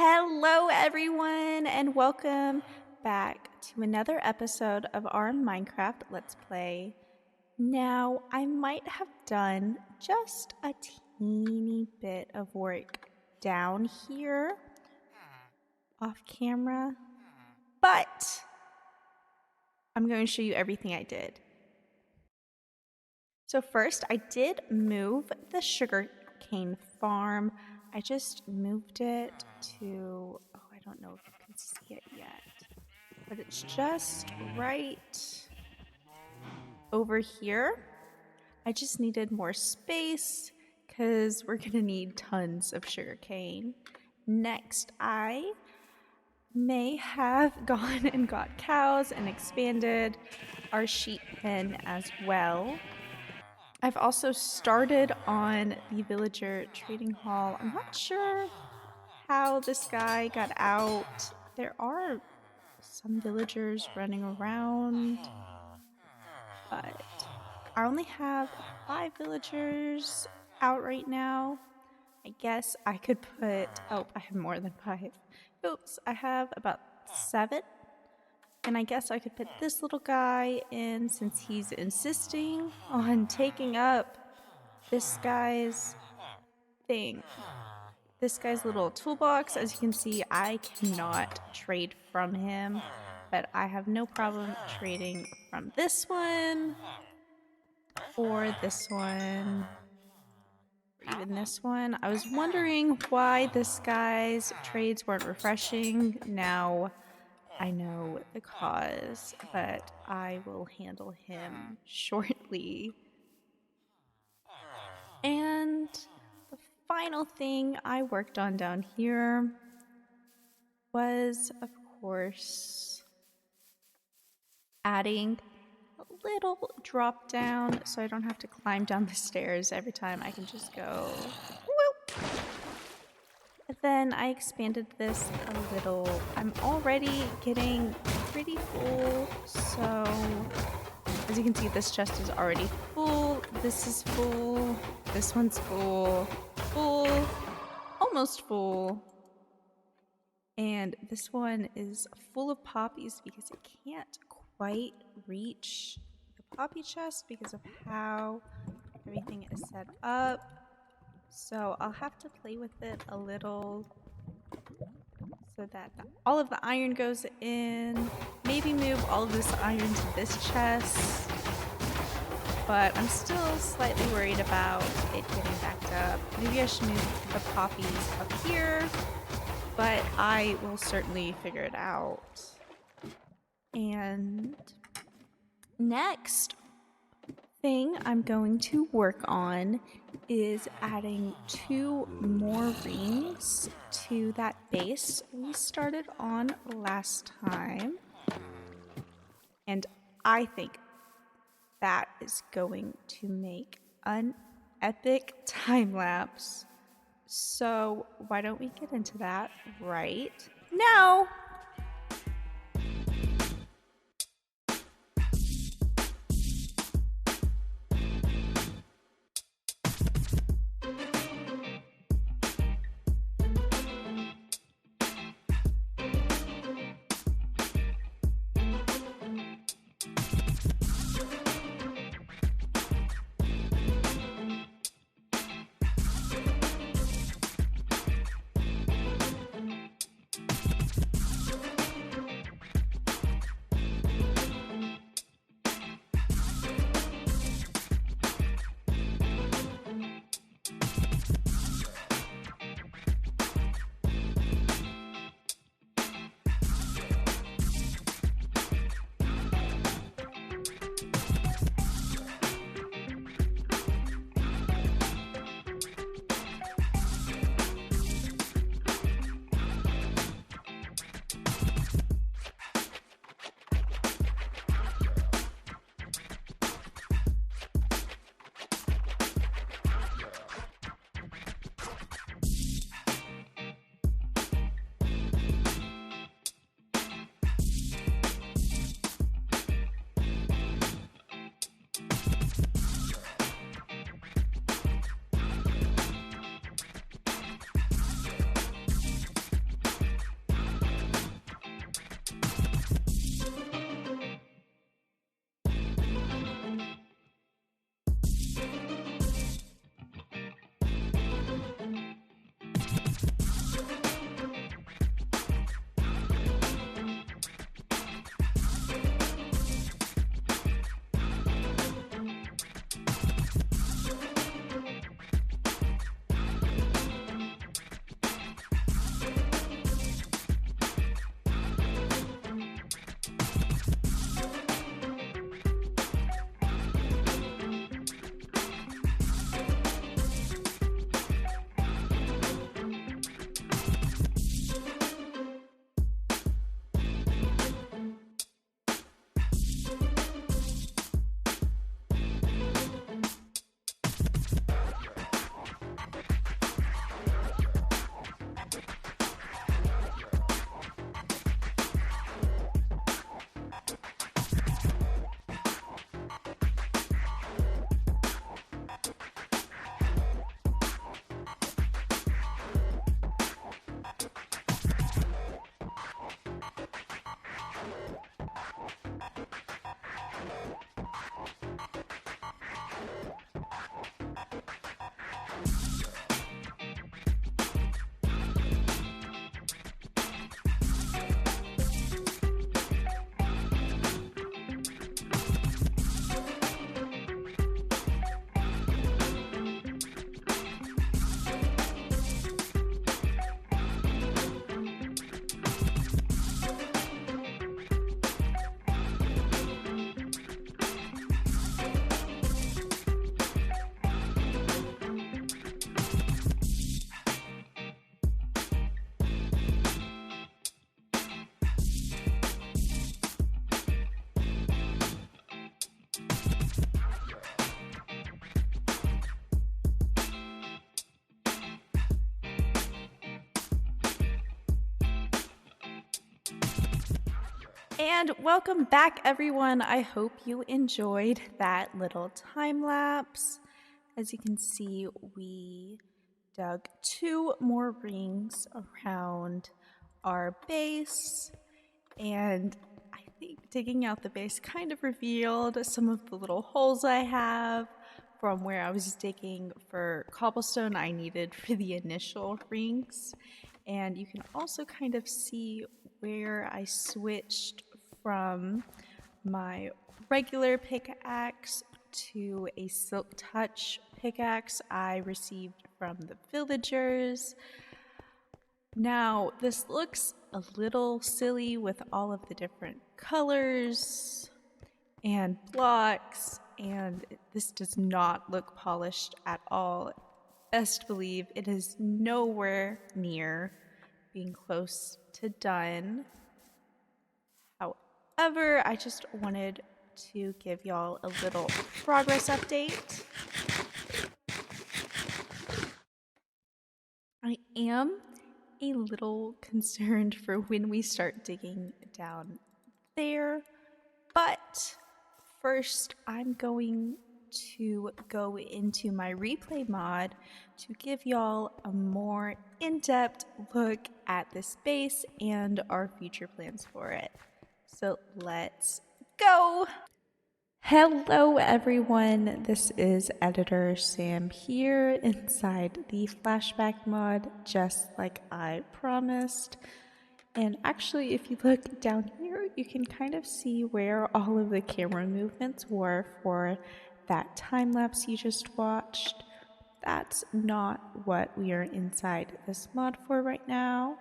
Hello, everyone, and welcome back to another episode of our Minecraft Let's Play. Now, I might have done just a teeny bit of work down here off camera, but I'm going to show you everything I did. So first, I did move the sugarcane farm. I just moved it to, I don't know if you can see it yet, but it's just right over here. I just needed more space because we're gonna need tons of sugarcane. Next, I may have gone and got cows and expanded our sheep pen as well. I've also started on the villager trading hall. I'm not sure how this guy got out. There are some villagers running around, but I only have 5 villagers out right now. I guess I could put, I have more than 5. Oops, I have about 7. And I guess I could put this little guy in since he's insisting on taking up this guy's thing. This guy's little toolbox. As you can see, I cannot trade from him, but I have no problem trading from this one, or this one, or even this one. I was wondering why this guy's trades weren't refreshing. Now I know the cause, but I will handle him shortly. And the final thing I worked on down here was, of course, adding a little drop down so I don't have to climb down the stairs every time. I can just go whoop. And then I expanded this a little. I'm already getting pretty full, so as you can see, this chest is already full. This is full. This one's full. Full. Almost full. And this one is full of poppies because it can't quite reach the poppy chest because of how everything is set up. So I'll have to play with it a little so that all of the iron goes in. Maybe move all of this iron to this chest. But I'm still slightly worried about it getting backed up. Maybe I should move the poppies up here. But I will certainly figure it out. And next thing I'm going to work on is adding 2 more rings to that base we started on last time. And I think that is going to make an epic time lapse. So why don't we get into that right now? And welcome back, everyone. I hope you enjoyed that little time lapse. As you can see, we dug 2 more rings around our base, and I think digging out the base kind of revealed some of the little holes I have from where I was digging for cobblestone I needed for the initial rings. And you can also kind of see where I switched from my regular pickaxe to a silk touch pickaxe I received from the villagers. Now, this looks a little silly with all of the different colors and blocks, and this does not look polished at all. Best believe it is nowhere near being close to done. However, I just wanted to give y'all a little progress update. I am a little concerned for when we start digging down there, but first I'm going to go into my replay mod to give y'all a more in-depth look at this base and our future plans for it. So let's go! Hello everyone, this is Editor Sam here inside the flashback mod, just like I promised. And actually, if you look down here, you can kind of see where all of the camera movements were for that time lapse you just watched. That's not what we are inside this mod for right now.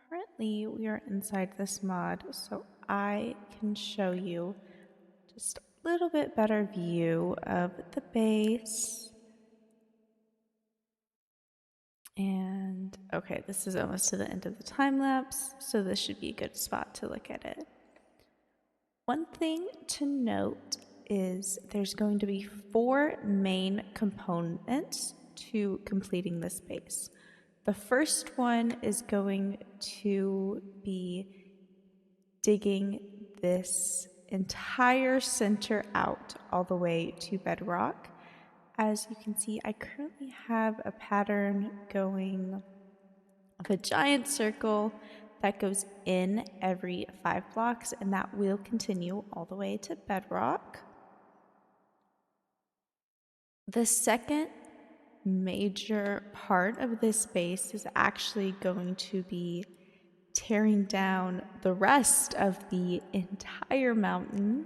Currently, we are inside this mod, so I can show you just a little bit better view of the base. And okay, this is almost to the end of the time lapse, so this should be a good spot to look at it. One thing to note is there's going to be 4 main components to completing this base. The first one is going to be digging this entire center out all the way to bedrock. As you can see, I currently have a pattern going of a giant circle that goes in every 5 blocks, and that will continue all the way to bedrock. The second major part of this base is actually going to be tearing down the rest of the entire mountain.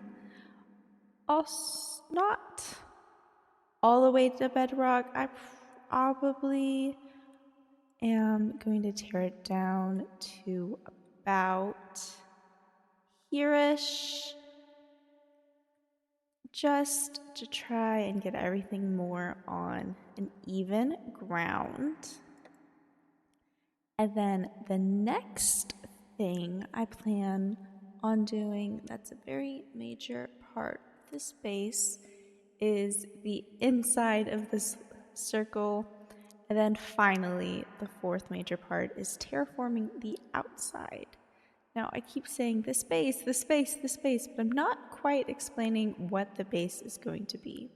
Also, not all the way to bedrock. I probably am going to tear it down to about here-ish, just to try and get everything more on an even ground. And then the next thing I plan on doing that's a very major part of this base is the inside of this circle. And then finally, the 4th major part is terraforming the outside. Now, I keep saying this base, this base, this base, but I'm not quite explaining what the base is going to be.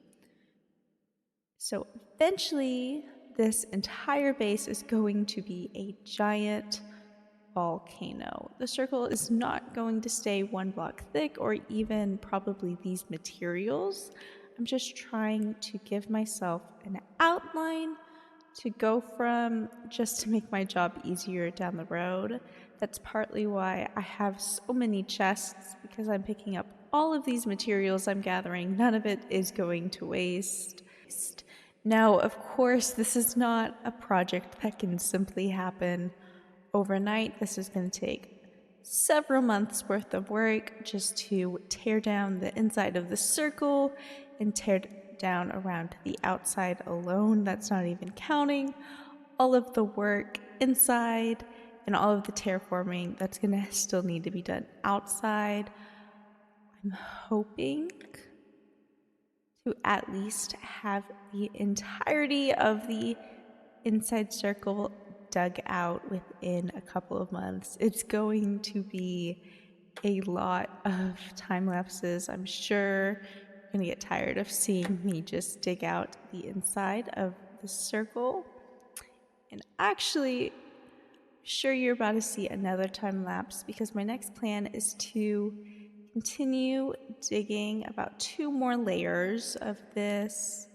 So eventually, this entire base is going to be a giant volcano. The circle is not going to stay 1 block thick or even probably these materials. I'm just trying to give myself an outline to go from, just to make my job easier down the road. That's partly why I have so many chests, because I'm picking up all of these materials I'm gathering. None of it is going to waste. Now, of course, this is not a project that can simply happen overnight. This is going to take several months worth of work just to tear down the inside of the circle and tear down around the outside alone. That's not even counting all of the work inside and all of the terraforming that's going to still need to be done outside. I'm hoping to at least have the entirety of the inside circle dug out within a couple of months. It's going to be a lot of time lapses. I'm sure you're going to get tired of seeing me just dig out the inside of the circle. And actually, sure you're about to see another time lapse because my next plan is to continue digging about 2 more layers of this,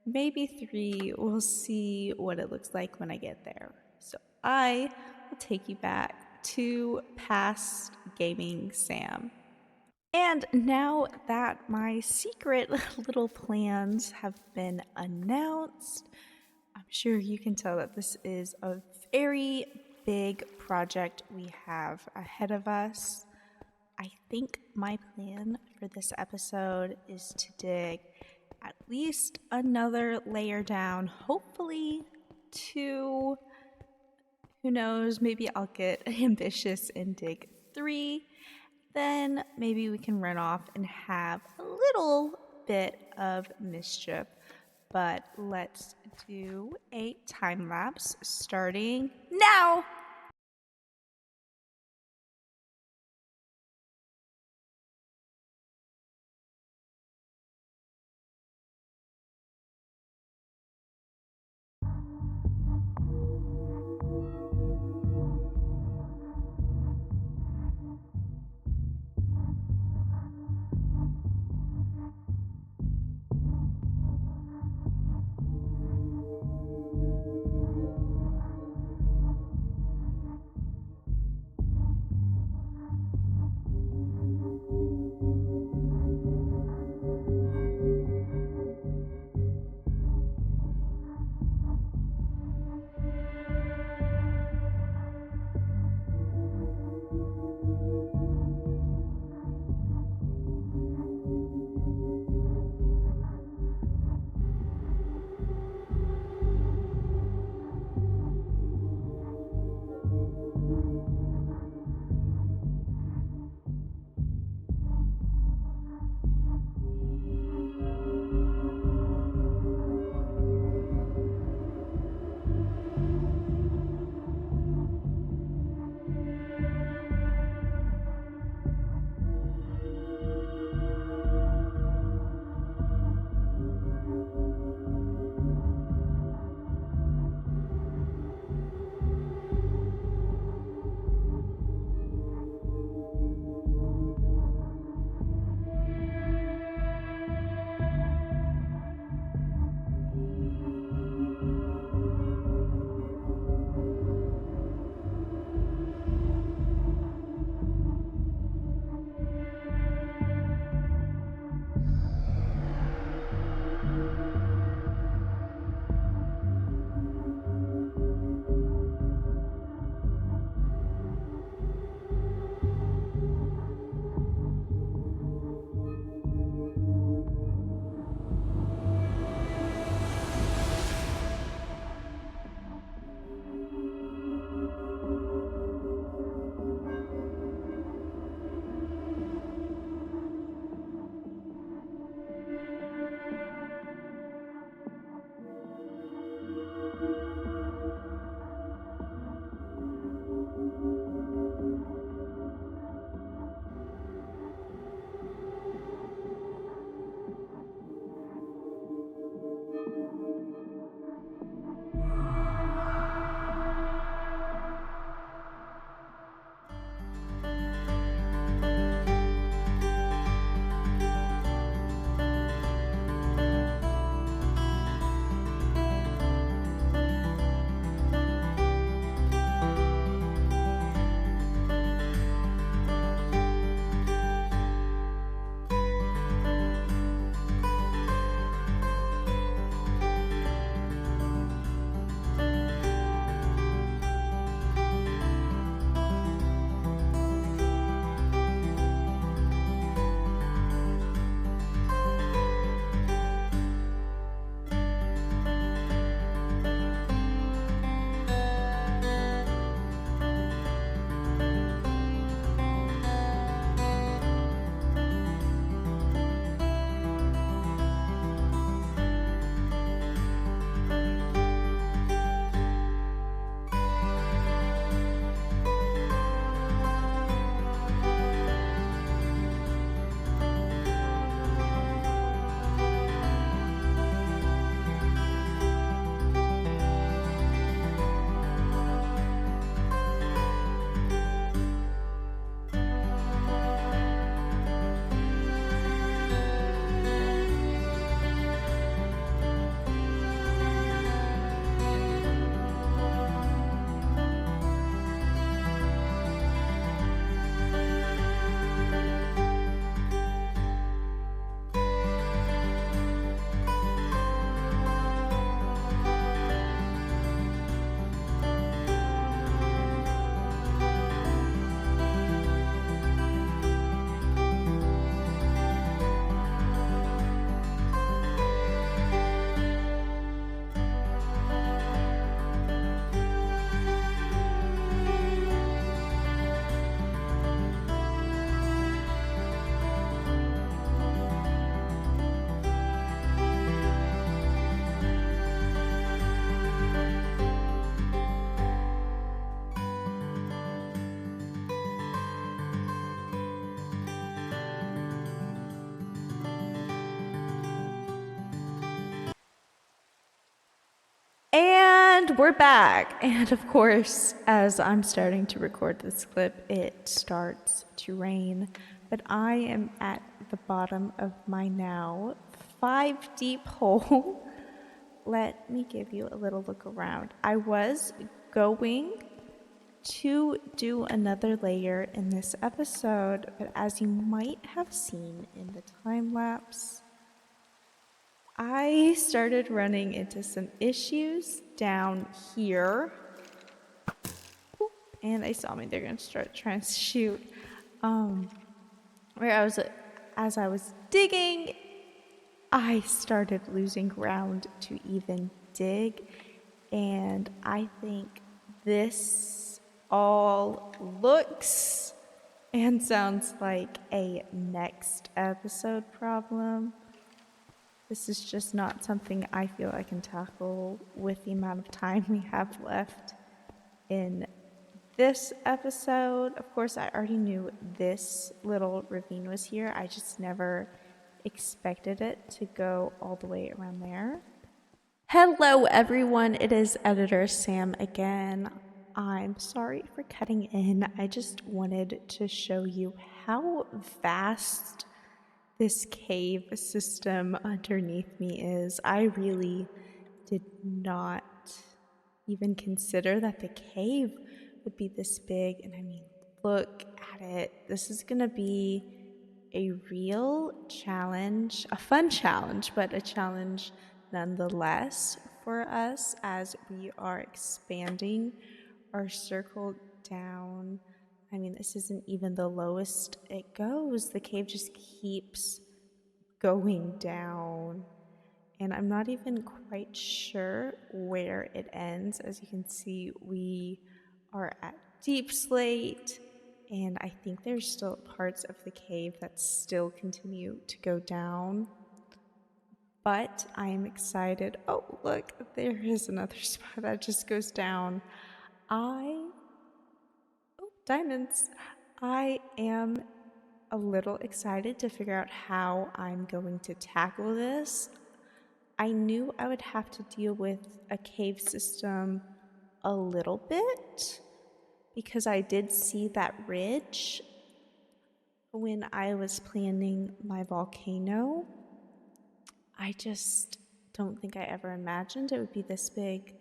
maybe 3. We'll see what it looks like when I get there. So I will take you back to past gaming Sam. And now that my secret little plans have been announced, I'm sure you can tell that this is a very big project we have ahead of us. I think my plan for this episode is to dig at least another layer down, hopefully 2. Who knows, maybe I'll get ambitious and dig 3. Then maybe we can run off and have a little bit of mischief. But let's do a time lapse starting now. And we're back. And of course, as I'm starting to record this clip, it starts to rain. But I am at the bottom of my now 5 deep hole. Let me give you a little look around. I was going to do another layer in this episode, but as you might have seen in the time lapse, I started running into some issues down here. And they saw me, they're gonna start trying to shoot. Where as I was digging, I started losing ground to even dig. And I think this all looks and sounds like a next episode problem. This is just not something I feel I can tackle with the amount of time we have left in this episode. Of course, I already knew this little ravine was here. I just never expected it to go all the way around there. Hello, everyone. It is Editor Sam again. I'm sorry for cutting in. I just wanted to show you how vast this cave system underneath me is. I really did not even consider that the cave would be this big. And I mean, look at it. This is gonna be a real challenge, a fun challenge, but a challenge nonetheless for us as we are expanding our circle down. I mean, this isn't even the lowest it goes. The cave just keeps going down. And I'm not even quite sure where it ends. As you can see, we are at deep slate, and I think there's still parts of the cave that still continue to go down. But I am excited. Oh, look, there is another spot that just goes down. Oh, diamonds. I am a little excited to figure out how I'm going to tackle this. I knew I would have to deal with a cave system a little bit because I did see that ridge when I was planning my volcano. I just don't think I ever imagined it would be this big.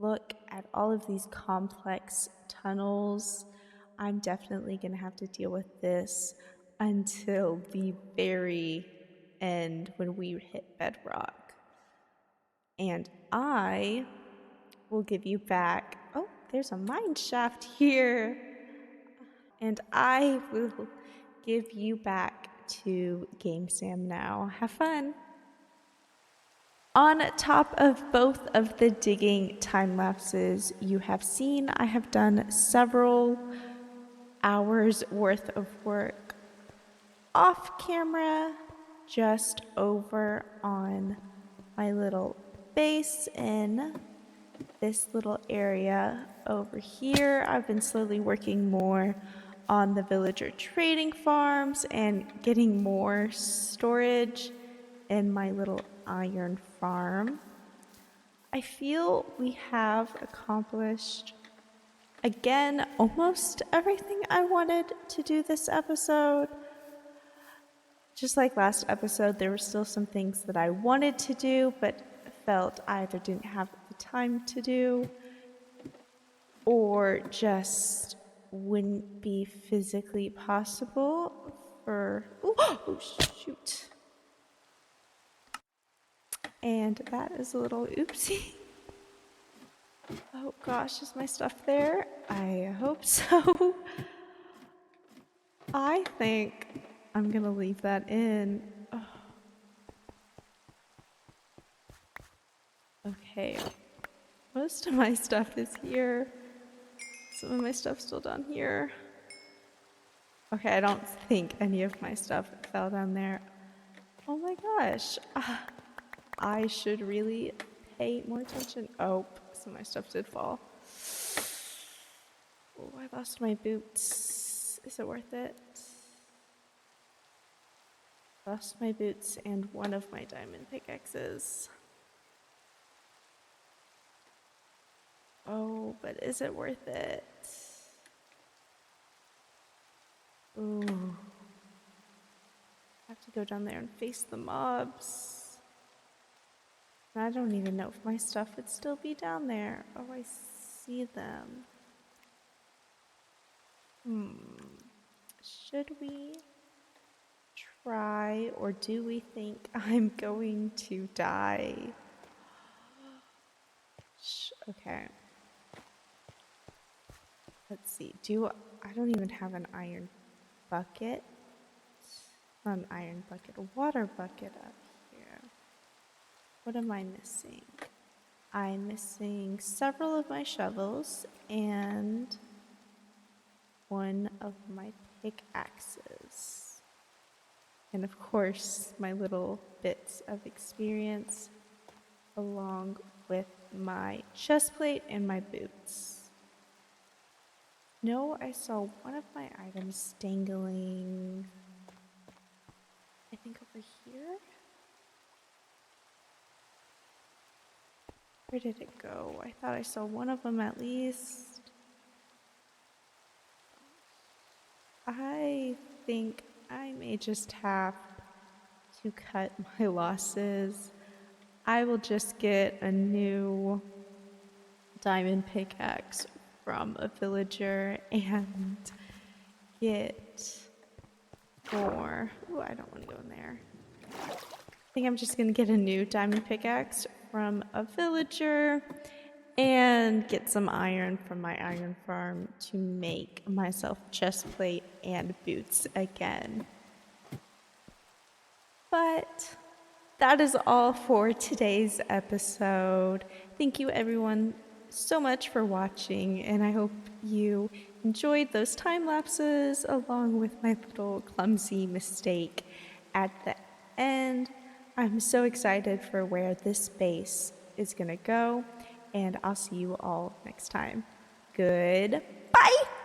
Look at all of these complex tunnels. I'm definitely going to have to deal with this until the very end when we hit bedrock. And I will give you back. Oh, there's a mine shaft here. And I will give you back to Game Sam now. Have fun. On top of both of the digging time lapses you have seen, I have done several hours worth of work off camera, just over on my little base in this little area over here. I've been slowly working more on the villager trading farms and getting more storage in my little iron farm. I feel we have accomplished, again, almost everything I wanted to do this episode. Just like last episode, there were still some things that I wanted to do, but felt I either didn't have the time to do or just wouldn't be physically possible for... Oh, shoot. And that is a little oopsie. Oh gosh, is my stuff there? I hope so. I think I'm gonna leave that in. Oh. Okay, most of my stuff is here. Some of my stuff's still down here. Okay, I don't think any of my stuff fell down there. Oh my gosh. I should really pay more attention. Oh, some of my stuff did fall. Oh, I lost my boots. Is it worth it? Lost my boots and one of my diamond pickaxes. Oh, but is it worth it? Ooh. I have to go down there and face the mobs. And I don't even know if my stuff would still be down there. Oh, I see them. Should we try, or do we think I'm going to die? Okay. Let's see. I don't even have an iron bucket. Not an iron bucket, a water bucket up here. What am I missing? I'm missing several of my shovels and one of my pickaxes. And of course, my little bits of experience along with my chest plate and my boots. No, I saw one of my items dangling, I think over here. Where did it go? I thought I saw one of them at least. I think I may just have to cut my losses. I will just get a new diamond pickaxe from a villager and get more. Ooh, I don't want to go in there. I think I'm just going to get a new diamond pickaxe from a villager and get some iron from my iron farm to make myself chest plate and boots again. But that is all for today's episode. Thank you everyone so much for watching, and I hope you enjoyed those time lapses along with my little clumsy mistake at the end. I'm so excited for where this base is gonna go, and I'll see you all next time. Goodbye!